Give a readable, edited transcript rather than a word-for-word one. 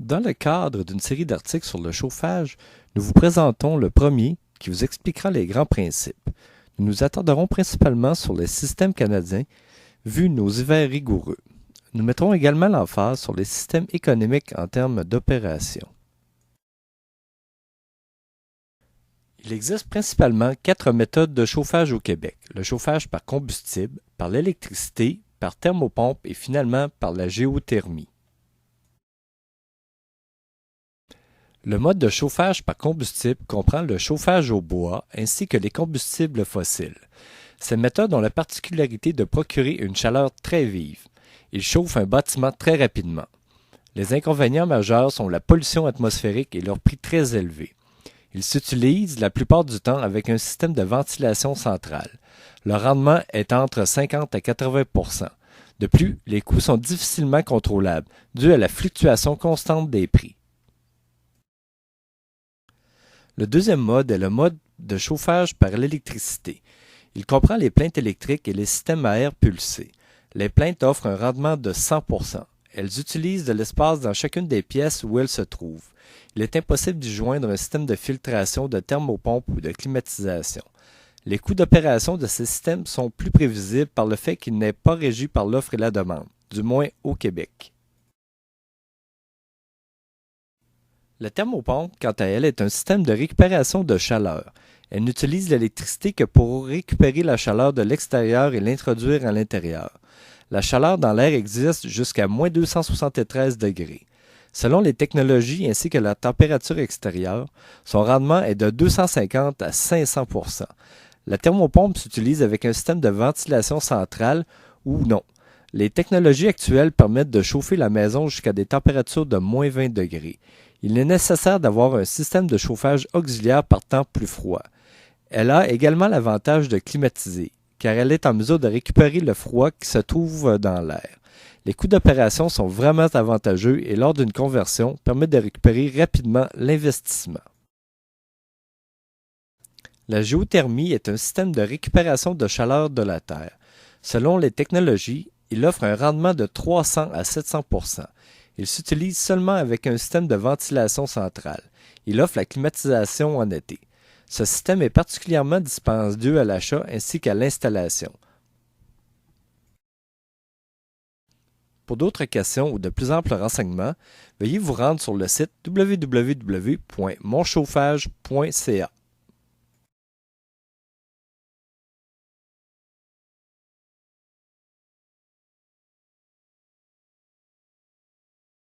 Dans le cadre d'une série d'articles sur le chauffage, nous vous présentons le premier qui vous expliquera les grands principes. Nous nous attarderons principalement sur les systèmes canadiens, vu nos hivers rigoureux. Nous mettrons également l'emphase sur les systèmes économiques en termes d'opération. Il existe principalement 4 méthodes de chauffage au Québec. Le chauffage par combustible, par l'électricité, par thermopompe et finalement par la géothermie. Le mode de chauffage par combustible comprend le chauffage au bois ainsi que les combustibles fossiles. Ces méthodes ont la particularité de procurer une chaleur très vive. Ils chauffent un bâtiment très rapidement. Les inconvénients majeurs sont la pollution atmosphérique et leur prix très élevé. Ils s'utilisent la plupart du temps avec un système de ventilation centrale. Le rendement est entre 50 à 80 %. De plus, les coûts sont difficilement contrôlables, dû à la fluctuation constante des prix. Le deuxième mode est le mode de chauffage par l'électricité. Il comprend les plaintes électriques et les systèmes à air pulsé. Les plaintes offrent un rendement de 100 %. Elles utilisent de l'espace dans chacune des pièces où elles se trouvent. Il est impossible d'y joindre un système de filtration, de thermopompe ou de climatisation. Les coûts d'opération de ces systèmes sont plus prévisibles par le fait qu'ils n'est pas régi par l'offre et la demande, du moins au Québec. La thermopompe, quant à elle, est un système de récupération de chaleur. Elle n'utilise l'électricité que pour récupérer la chaleur de l'extérieur et l'introduire à l'intérieur. La chaleur dans l'air existe jusqu'à moins 273 degrés. Selon les technologies ainsi que la température extérieure, son rendement est de 250 à 500 %. La thermopompe s'utilise avec un système de ventilation centrale ou non. Les technologies actuelles permettent de chauffer la maison jusqu'à des températures de moins 20 degrés. Il est nécessaire d'avoir un système de chauffage auxiliaire par temps plus froid. Elle a également l'avantage de climatiser, car elle est en mesure de récupérer le froid qui se trouve dans l'air. Les coûts d'opération sont vraiment avantageux et lors d'une conversion, permet de récupérer rapidement l'investissement. La géothermie est un système de récupération de chaleur de la Terre. Selon les technologies, il offre un rendement de 300 à 700 %. Il s'utilise seulement avec un système de ventilation centrale. Il offre la climatisation en été. Ce système est particulièrement dispendieux à l'achat ainsi qu'à l'installation. Pour d'autres questions ou de plus amples renseignements, veuillez vous rendre sur le site www.monchauffage.ca.